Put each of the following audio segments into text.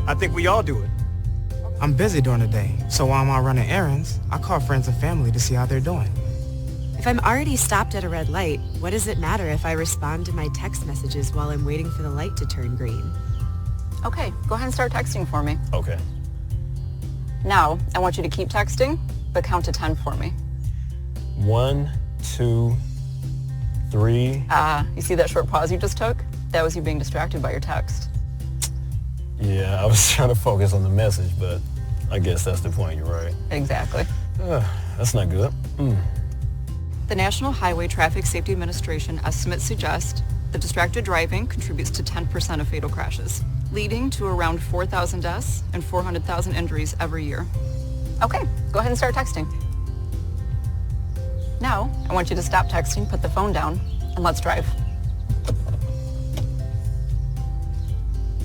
I think we all do it. I'm busy during the day, so while I'm out running errands, I call friends and family to see how they're doing. If I'm already stopped at a red light, what does it matter if I respond to my text messages while I'm waiting for the light to turn green? Okay, go ahead and start texting for me. Okay. Now, I want you to keep texting, but count to 10 for me. 1, 2, 3. You see that short pause you just took? That was you being distracted by your text. Yeah, I was trying to focus on the message, but I guess that's the point. You're right. Exactly. That's not good. The National Highway Traffic Safety Administration estimates suggest that distracted driving contributes to 10% of fatal crashes, leading to around 4,000 deaths and 400,000 injuries every year. Okay, go ahead and start texting. Now, I want you to stop texting, put the phone down, and let's drive.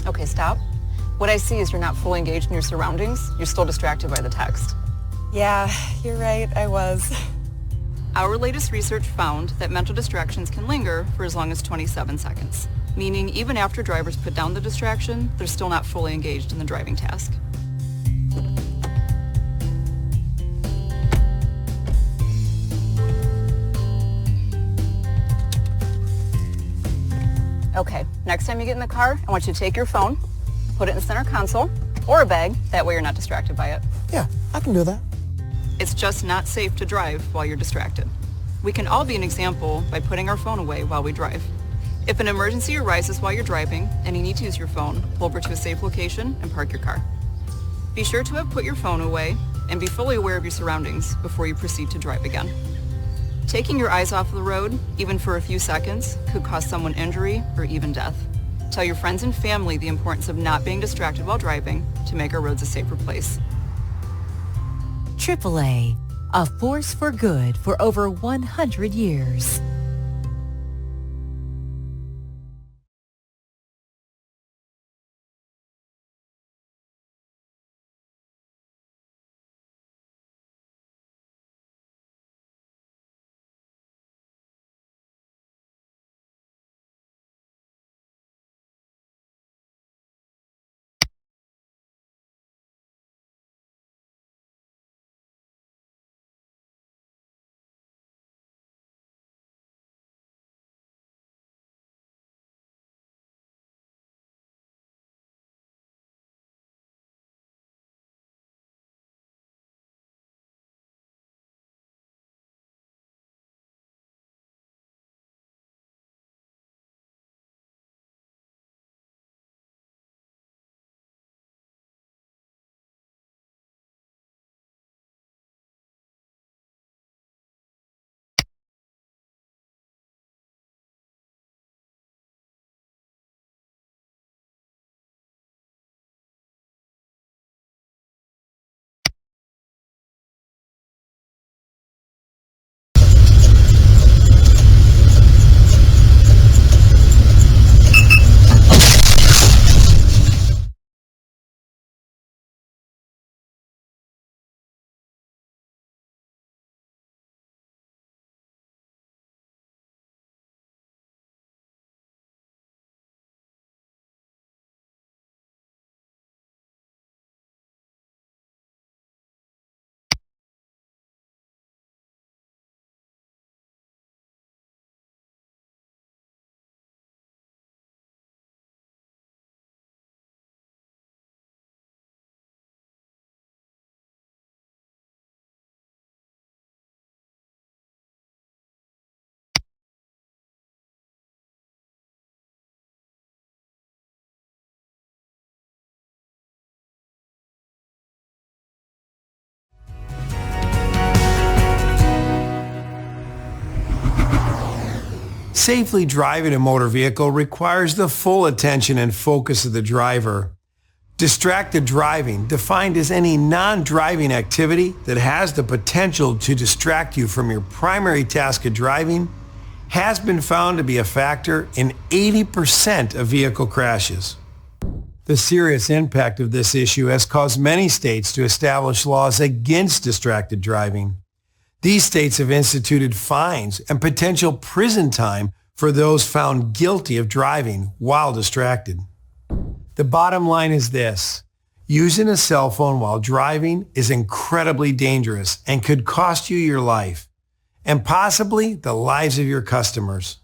Okay, stop. What I see is you're not fully engaged in your surroundings. You're still distracted by the text. Yeah, you're right, I was. Our latest research found that mental distractions can linger for as long as 27 seconds, meaning even after drivers put down the distraction, they're still not fully engaged in the driving task. Okay, next time you get in the car, I want you to take your phone, put it in the center console, or a bag, that way you're not distracted by it. Yeah, I can do that. It's just not safe to drive while you're distracted. We can all be an example by putting our phone away while we drive. If an emergency arises while you're driving and you need to use your phone, pull over to a safe location and park your car. Be sure to have put your phone away and be fully aware of your surroundings before you proceed to drive again. Taking your eyes off the road, even for a few seconds, could cause someone injury or even death. Tell your friends and family the importance of not being distracted while driving to make our roads a safer place. AAA, a force for good for over 100 years. Safely driving a motor vehicle requires the full attention and focus of the driver. Distracted driving, defined as any non-driving activity that has the potential to distract you from your primary task of driving, has been found to be a factor in 80% of vehicle crashes. The serious impact of this issue has caused many states to establish laws against distracted driving. These states have instituted fines and potential prison time for those found guilty of driving while distracted. The bottom line is this: Using a cell phone while driving is incredibly dangerous and could cost you your life and possibly the lives of your customers.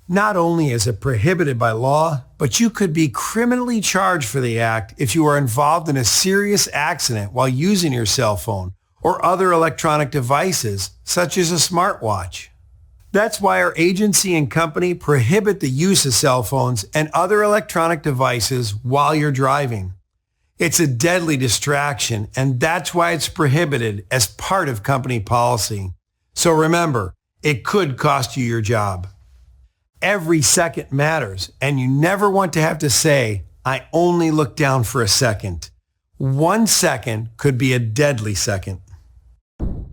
Not only is it prohibited by law, but you could be criminally charged for the act if you are involved in a serious accident while using your cell phone or other electronic devices, such as a smartwatch. That's why our agency and company prohibit the use of cell phones and other electronic devices while you're driving. It's a deadly distraction, and that's why it's prohibited as part of company policy. So remember, it could cost you your job. Every second matters, and you never want to have to say, I only looked down for a second. 1 second could be a deadly second.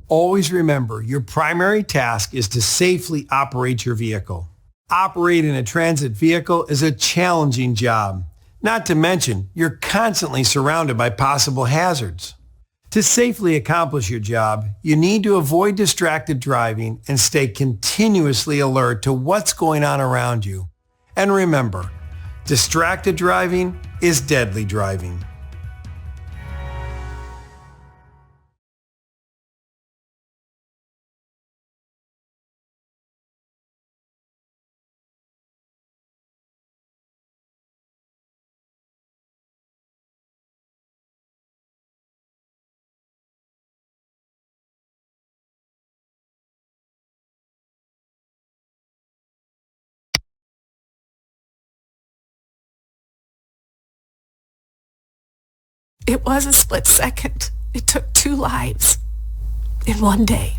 Always remember, your primary task is to safely operate your vehicle. Operating a transit vehicle is a challenging job. Not to mention, you're constantly surrounded by possible hazards. To safely accomplish your job, you need to avoid distracted driving and stay continuously alert to what's going on around you. And remember, distracted driving is deadly driving. It was a split second. It took 2 lives in one day.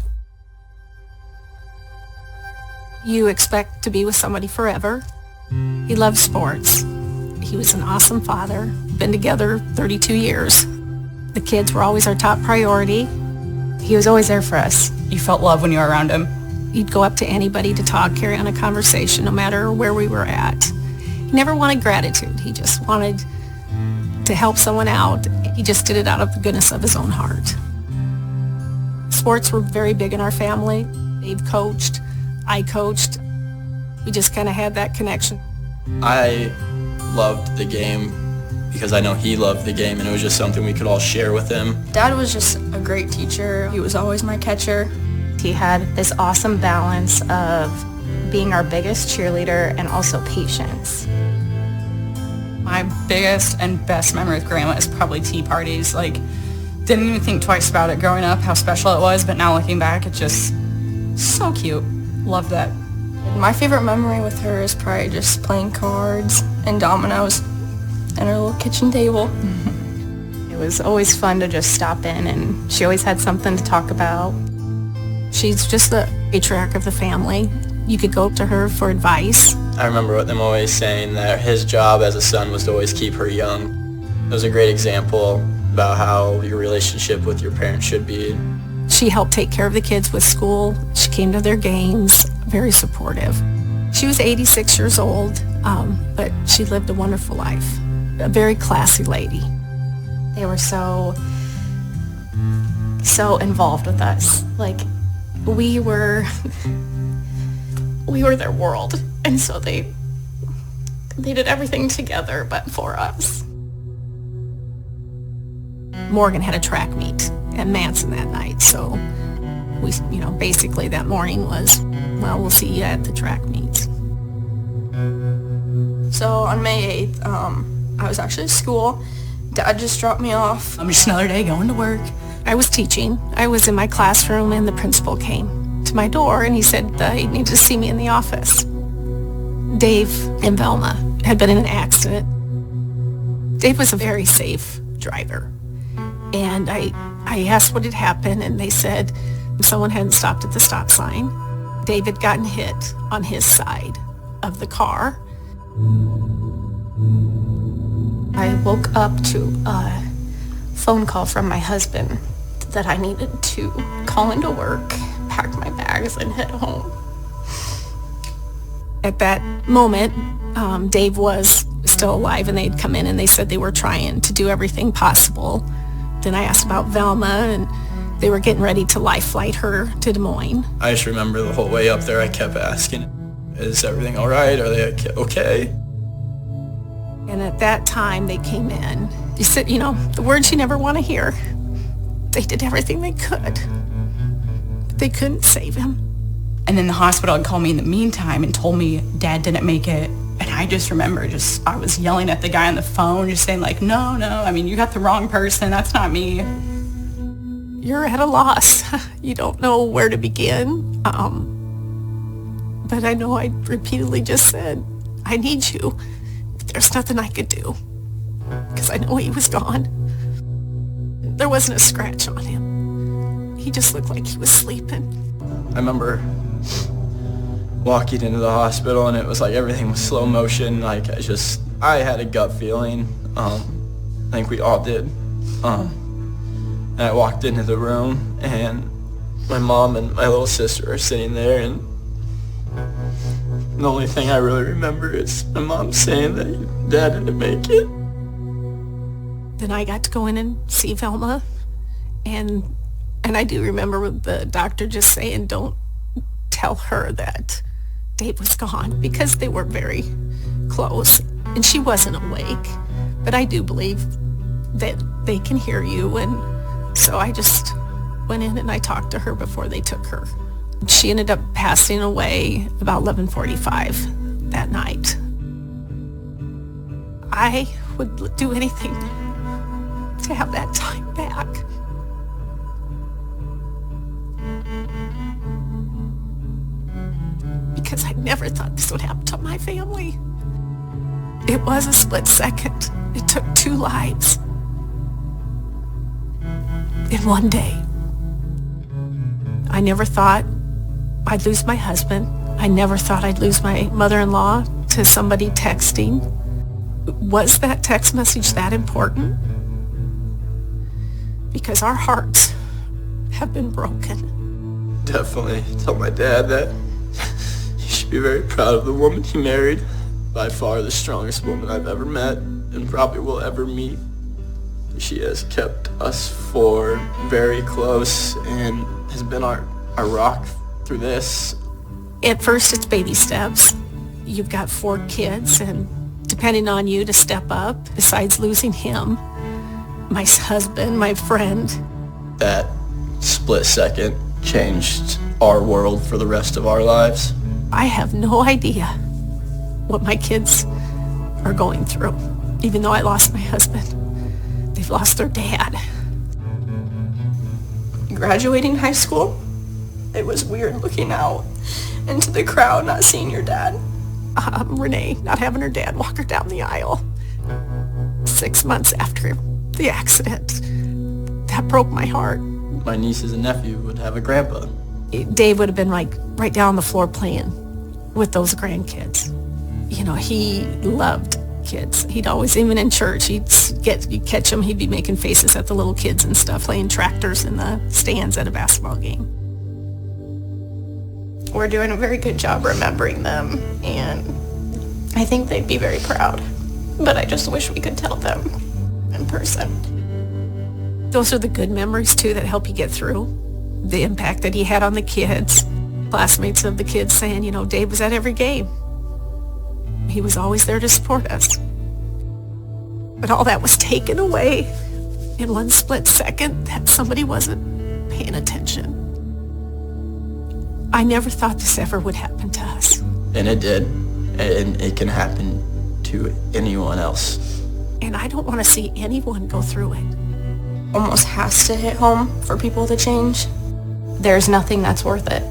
You expect to be with somebody forever. He loved sports. He was an awesome father. Been together 32 years. The kids were always our top priority. He was always there for us. You felt love when you were around him. He'd go up to anybody to talk, carry on a conversation, no matter where we were at. He never wanted gratitude. He just wanted to help someone out. He just did it out of the goodness of his own heart. Sports were very big in our family. Dave coached, I coached. We just kind of had that connection. I loved the game because I know he loved the game, and it was just something we could all share with him. Dad was just a great teacher. He was always my catcher. He had this awesome balance of being our biggest cheerleader and also patience. My biggest and best memory with Grandma is probably tea parties. Like, didn't even think twice about it growing up, how special it was, but now looking back, it's just so cute. Love that. My favorite memory with her is probably just playing cards and dominoes and her little kitchen table. It was always fun to just stop in, and she always had something to talk about. She's just the patriarch of the family. You could go to her for advice. I remember them always saying that his job as a son was to always keep her young. It was a great example about how your relationship with your parents should be. She helped take care of the kids with school. She came to their games, very supportive. She was 86 years old, but she lived a wonderful life. A very classy lady. They were so involved with us. Like, we were their world, and so they did everything together but for us. Morgan had a track meet at Manson that night, so we, basically that morning was, well, we'll see you at the track meet. So on May 8th, I was actually at school. Dad just dropped me off. Just another day going to work. I was teaching. I was in my classroom, and the principal came to my door, and he said he needed to see me in the office. Dave and Velma had been in an accident. Dave was a very safe driver. And I asked what had happened, and they said someone hadn't stopped at the stop sign. Dave had gotten hit on his side of the car. I woke up to a phone call from my husband that I needed to call into work, pack my bags, and head home. At that moment, Dave was still alive, and they'd come in and they said they were trying to do everything possible. Then I asked about Velma, and they were getting ready to life flight her to Des Moines. I just remember the whole way up there I kept asking, is everything all right? Are they okay? And at that time, they came in. You said, the words you never want to hear. They did everything they could, but they couldn't save him. And then the hospital had called me in the meantime and told me Dad didn't make it. And I just remember I was yelling at the guy on the phone, just saying like, no, you got the wrong person. That's not me. You're at a loss. You don't know where to begin. But I know I repeatedly just said, I need you. There's nothing I could do because I know he was gone. There wasn't a scratch on him. He just looked like he was sleeping. I remember walking into the hospital and it was like everything was slow motion. Like I had a gut feeling. I think we all did. And I walked into the room and my mom and my little sister are sitting there, and the only thing I really remember is my mom saying that Dad didn't make it. Then I got to go in and see Velma, and I do remember the doctor just saying, don't tell her that Dave was gone, because they were very close and she wasn't awake. But I do believe that they can hear you, and so I just went in and I talked to her before they took her. She ended up passing away about 11:45 that night. I would do anything to have that time back. Because I never thought this would happen to my family. It was a split second. It took 2 lives in one day. I never thought I'd lose my husband. I never thought I'd lose my mother-in-law to somebody texting. Was that text message that important? Because our hearts have been broken. Definitely tell my dad that he should be very proud of the woman he married. By far the strongest woman I've ever met and probably will ever meet. She has kept us 4 very close and has been our rock through this. At first it's baby steps. You've got 4 kids, and depending on you to step up, besides losing him, my husband, my friend. That split second changed our world for the rest of our lives. I have no idea what my kids are going through. Even though I lost my husband, they've lost their dad. Graduating high school, it was weird looking out into the crowd, not seeing your dad. Renee not having her dad walk her down the aisle 6 months after the accident. That broke my heart. My nieces and nephew would have a grandpa. Dave would have been like right down on the floor playing with those grandkids. He loved kids. He'd always, even in church, you'd catch him, he'd be making faces at the little kids and stuff, playing tractors in the stands at a basketball game. We're doing a very good job remembering them, and I think they'd be very proud. But I just wish we could tell them in person. Those are the good memories, too, that help you get through. The impact that he had on the kids. Classmates of the kids saying, Dave was at every game. He was always there to support us. But all that was taken away in one split second that somebody wasn't paying attention. I never thought this ever would happen to us. And it did. And it can happen to anyone else. And I don't want to see anyone go through it. Almost has to hit home for people to change. There's nothing that's worth it.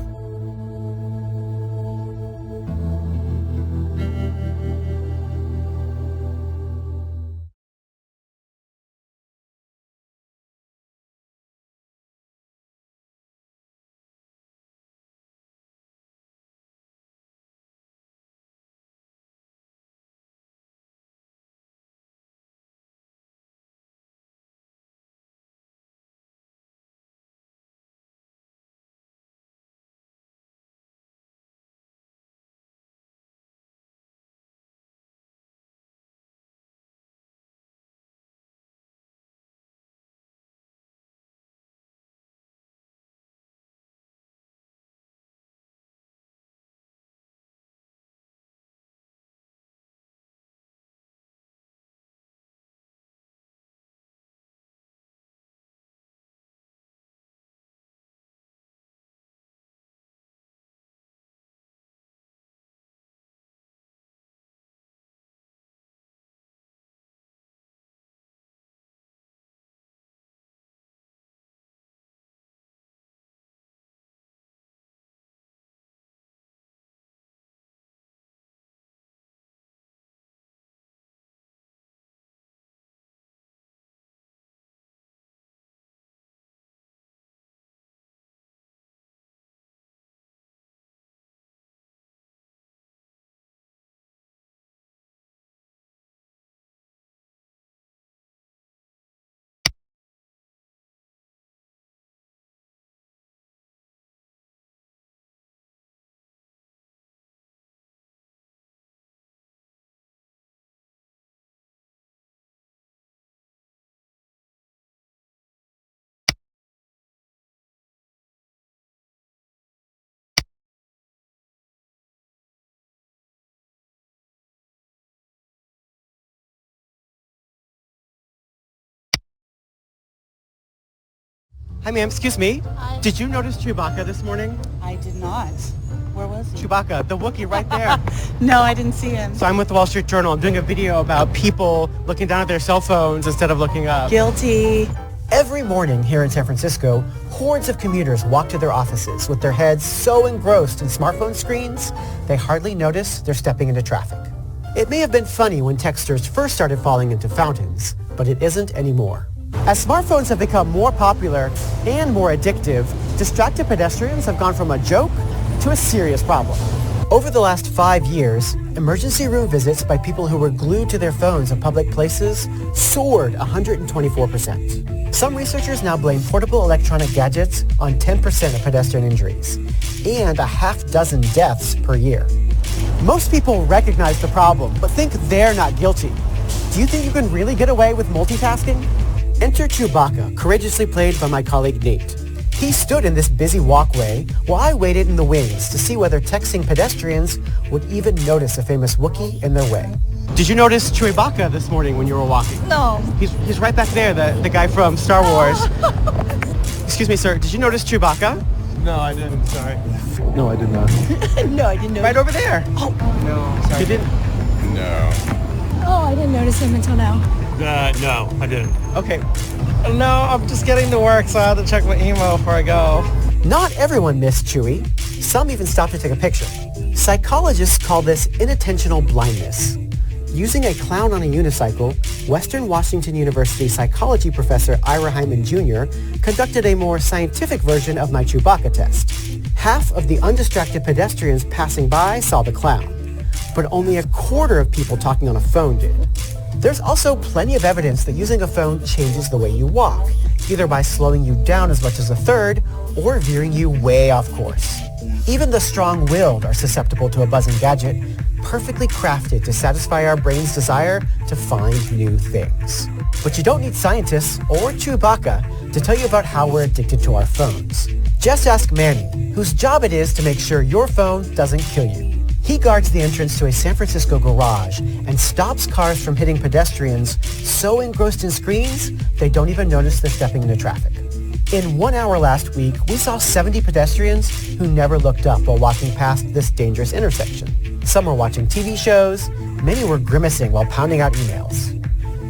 Hi, ma'am. Excuse me. Hi. Did you notice Chewbacca this morning? I did not. Where was he? Chewbacca, the Wookiee right there. No, I didn't see him. So I'm with the Wall Street Journal. I'm doing a video about people looking down at their cell phones instead of looking up. Guilty. Every morning here in San Francisco, hordes of commuters walk to their offices with their heads so engrossed in smartphone screens, they hardly notice they're stepping into traffic. It may have been funny when texters first started falling into fountains, but it isn't anymore. As smartphones have become more popular and more addictive, distracted pedestrians have gone from a joke to a serious problem. Over the last 5 years, emergency room visits by people who were glued to their phones in public places soared 124%. Some researchers now blame portable electronic gadgets on 10% of pedestrian injuries and a half dozen deaths per year. Most people recognize the problem, but think they're not guilty. Do you think you can really get away with multitasking? Enter Chewbacca, courageously played by my colleague Nate. He stood in this busy walkway while I waited in the wings to see whether texting pedestrians would even notice a famous Wookiee in their way. Did you notice Chewbacca this morning when you were walking? No. He's right back there, the guy from Star Wars. Excuse me, sir. Did you notice Chewbacca? No, I didn't. Sorry. No, I did not. No, I didn't know. Right over there. Oh. No, sorry. You didn't? No. Oh, I didn't notice him until now. No, I didn't. Okay. No, I'm just getting to work, so I have to check my email before I go. Not everyone missed Chewie. Some even stopped to take a picture. Psychologists call this inattentional blindness. Using a clown on a unicycle, Western Washington University psychology professor Ira Hyman Jr. conducted a more scientific version of my Chewbacca test. Half of the undistracted pedestrians passing by saw the clown, but only a quarter of people talking on a phone did. There's also plenty of evidence that using a phone changes the way you walk, either by slowing you down as much as a third or veering you way off course. Even the strong-willed are susceptible to a buzzing gadget, perfectly crafted to satisfy our brain's desire to find new things. But you don't need scientists or Chewbacca to tell you about how we're addicted to our phones. Just ask Manny, whose job it is to make sure your phone doesn't kill you. He guards the entrance to a San Francisco garage and stops cars from hitting pedestrians so engrossed in screens they don't even notice they're stepping into traffic. In 1 hour last week, we saw 70 pedestrians who never looked up while walking past this dangerous intersection. Some were watching TV shows, many were grimacing while pounding out emails.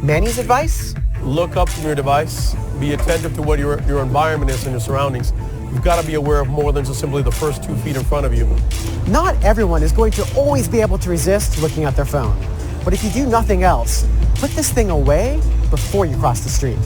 Manny's advice? Look up from your device. Be attentive to what your environment is and your surroundings. You've got to be aware of more than just simply the first 2 feet in front of you. Not everyone is going to always be able to resist looking at their phone. But if you do nothing else, put this thing away before you cross the street.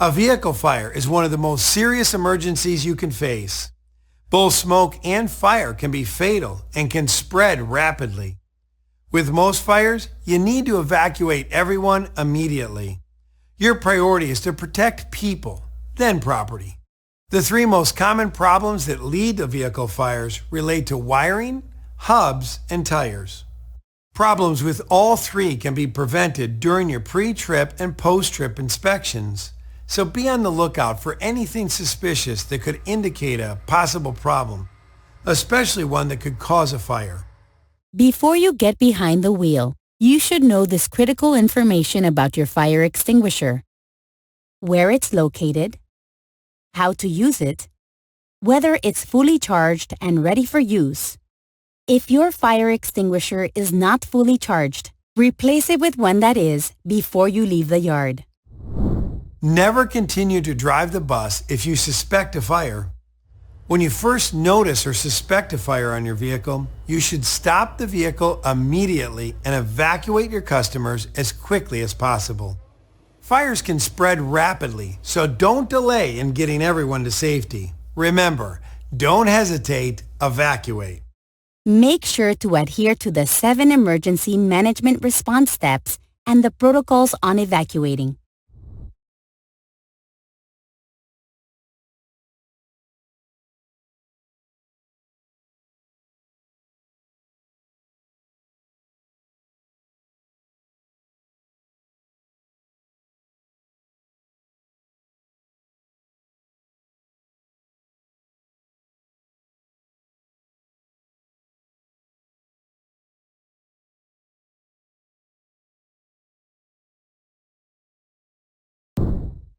A vehicle fire is one of the most serious emergencies you can face. Both smoke and fire can be fatal and can spread rapidly. With most fires, you need to evacuate everyone immediately. Your priority is to protect people, then property. The three most common problems that lead to vehicle fires relate to wiring, hubs, and tires. Problems with all three can be prevented during your pre-trip and post-trip inspections, so be on the lookout for anything suspicious that could indicate a possible problem, especially one that could cause a fire. Before you get behind the wheel, you should know this critical information about your fire extinguisher: where it's located, how to use it, whether it's fully charged and ready for use. If your fire extinguisher is not fully charged, replace it with one that is before you leave the yard. Never continue to drive the bus if you suspect a fire. When you first notice or suspect a fire on your vehicle, you should stop the vehicle immediately and evacuate your customers as quickly as possible. Fires can spread rapidly, so don't delay in getting everyone to safety. Remember, don't hesitate, evacuate. Make sure to adhere to the 7 emergency management response steps and the protocols on evacuating.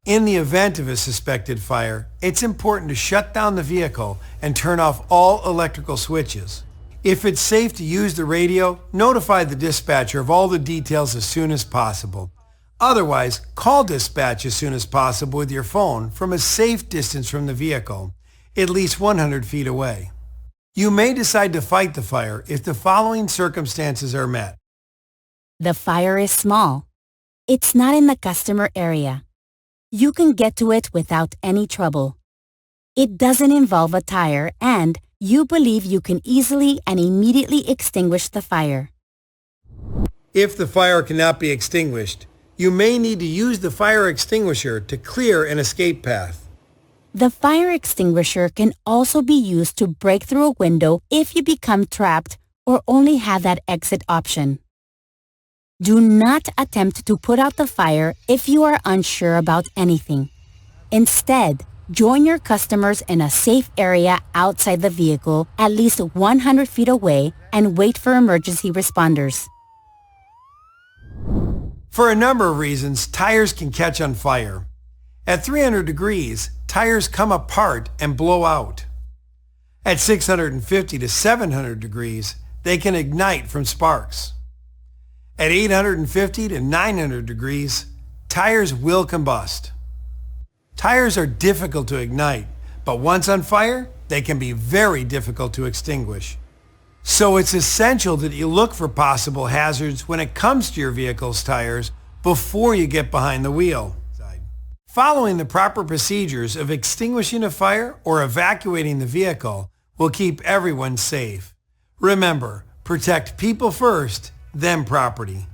In the event of a suspected fire, it's important to shut down the vehicle and turn off all electrical switches. If it's safe to use the radio, notify the dispatcher of all the details as soon as possible. Otherwise, call dispatch as soon as possible with your phone from a safe distance from the vehicle, at least 100 feet away. You may decide to fight the fire if the following circumstances are met. The fire is small. It's not in the customer area. You can get to it without any trouble. It doesn't involve a tire, and you believe you can easily and immediately extinguish the fire. If the fire cannot be extinguished, you may need to use the fire extinguisher to clear an escape path. The fire extinguisher can also be used to break through a window if you become trapped or only have that exit option. Do not attempt to put out the fire if you are unsure about anything. Instead, join your customers in a safe area outside the vehicle at least 100 feet away and wait for emergency responders. For a number of reasons, tires can catch on fire. At 300 degrees, tires come apart and blow out. At 650 to 700 degrees, they can ignite from sparks. At 850 to 900 degrees, tires will combust. Tires are difficult to ignite, but once on fire, they can be very difficult to extinguish. So it's essential that you look for possible hazards when it comes to your vehicle's tires before you get behind the wheel. Following the proper procedures of extinguishing a fire or evacuating the vehicle will keep everyone safe. Remember, protect people first, then property.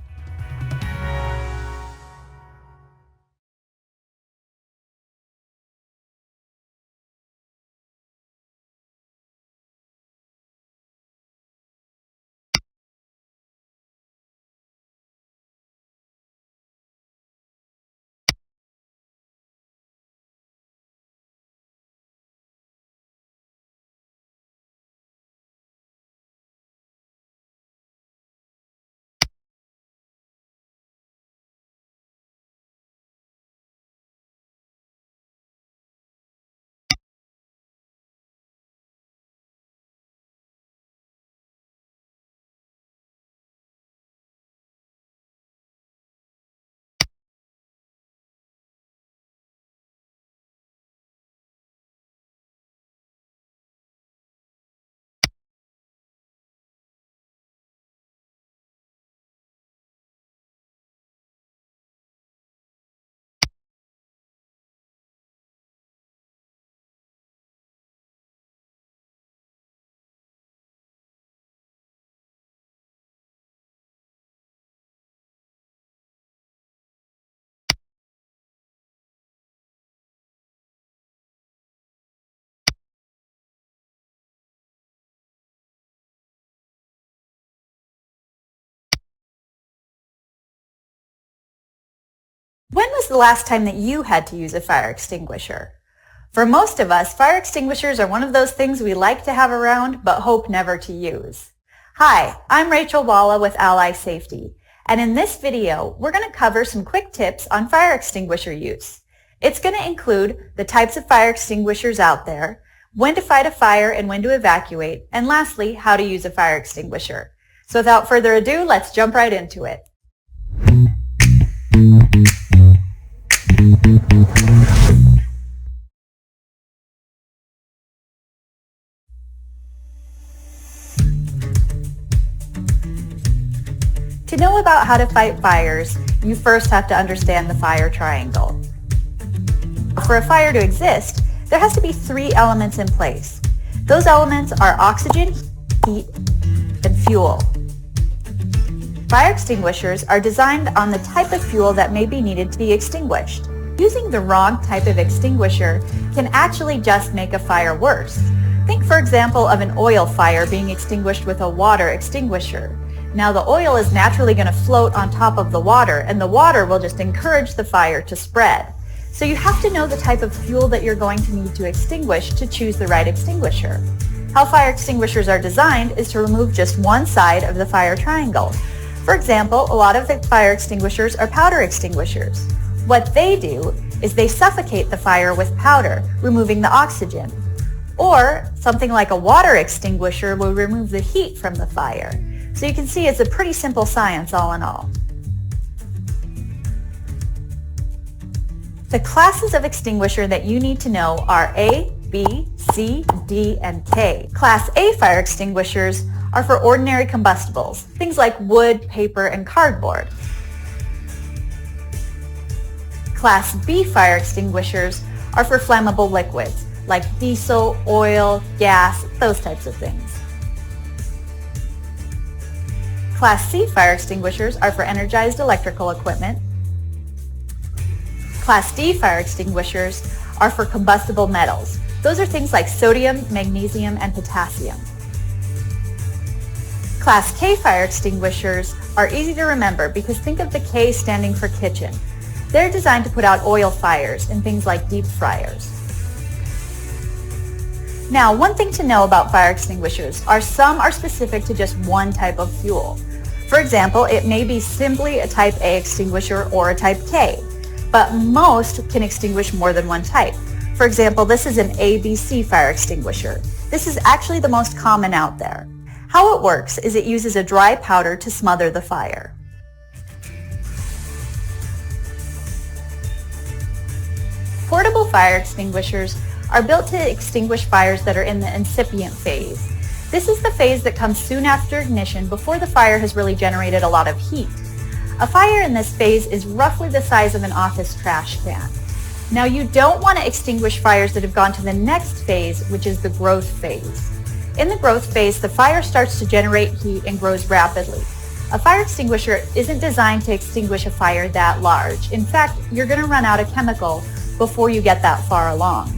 When was the last time that you had to use a fire extinguisher? For most of us, fire extinguishers are one of those things we like to have around but hope never to use. Hi, I'm Rachel Walla with Ally Safety, and in this video, we're going to cover some quick tips on fire extinguisher use. It's going to include the types of fire extinguishers out there, when to fight a fire and when to evacuate, and lastly, how to use a fire extinguisher. So without further ado, let's jump right into it. To know about how to fight fires, you first have to understand the fire triangle. For a fire to exist, there has to be 3 elements in place. Those elements are oxygen, heat, and fuel. Fire extinguishers are designed on the type of fuel that may be needed to be extinguished. Using the wrong type of extinguisher can actually just make a fire worse. Think, for example, of an oil fire being extinguished with a water extinguisher. Now the oil is naturally going to float on top of the water, and the water will just encourage the fire to spread. So you have to know the type of fuel that you're going to need to extinguish to choose the right extinguisher. How fire extinguishers are designed is to remove just one side of the fire triangle. For example, a lot of the fire extinguishers are powder extinguishers. What they do is they suffocate the fire with powder, removing the oxygen. Or something like a water extinguisher will remove the heat from the fire. So you can see it's a pretty simple science all in all. The classes of extinguisher that you need to know are A, B, C, D, and K. Class A fire extinguishers are for ordinary combustibles, things like wood, paper, and cardboard. Class B fire extinguishers are for flammable liquids, like diesel, oil, gas, those types of things. Class C fire extinguishers are for energized electrical equipment. Class D fire extinguishers are for combustible metals. Those are things like sodium, magnesium, and potassium. Class K fire extinguishers are easy to remember because think of the K standing for kitchen. They're designed to put out oil fires in things like deep fryers. Now, one thing to know about fire extinguishers are some are specific to just one type of fuel. For example, it may be simply a type A extinguisher or a type K, but most can extinguish more than one type. For example, this is an ABC fire extinguisher. This is actually the most common out there. How it works is it uses a dry powder to smother the fire. Portable fire extinguishers are built to extinguish fires that are in the incipient phase. This is the phase that comes soon after ignition before the fire has really generated a lot of heat. A fire in this phase is roughly the size of an office trash can. Now you don't want to extinguish fires that have gone to the next phase, which is the growth phase. In the growth phase, the fire starts to generate heat and grows rapidly. A fire extinguisher isn't designed to extinguish a fire that large. In fact, you're going to run out of chemical before you get that far along.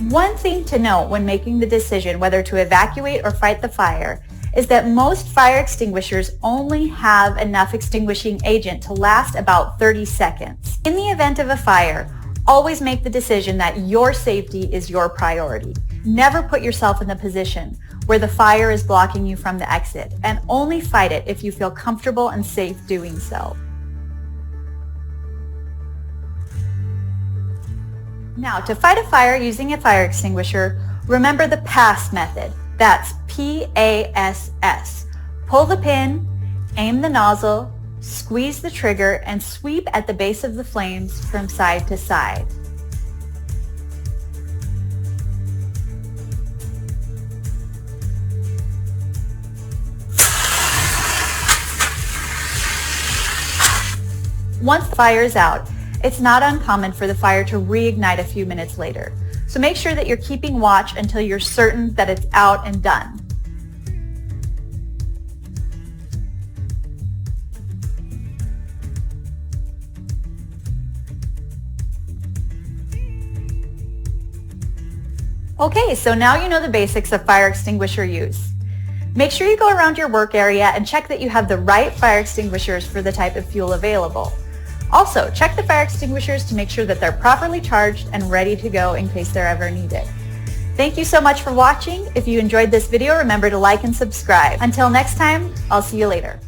One thing to note when making the decision whether to evacuate or fight the fire is that most fire extinguishers only have enough extinguishing agent to last about 30 seconds. In the event of a fire, always make the decision that your safety is your priority. Never put yourself in the position where the fire is blocking you from the exit, and only fight it if you feel comfortable and safe doing so. Now, to fight a fire using a fire extinguisher, remember the PASS method. That's P-A-S-S. Pull the pin, aim the nozzle, squeeze the trigger, and sweep at the base of the flames from side to side. Once the fire is out, it's not uncommon for the fire to reignite a few minutes later. So make sure that you're keeping watch until you're certain that it's out and done. Okay, so now you know the basics of fire extinguisher use. Make sure you go around your work area and check that you have the right fire extinguishers for the type of fuel available. Also, check the fire extinguishers to make sure that they're properly charged and ready to go in case they're ever needed. Thank you so much for watching. If you enjoyed this video, remember to like and subscribe. Until next time, I'll see you later.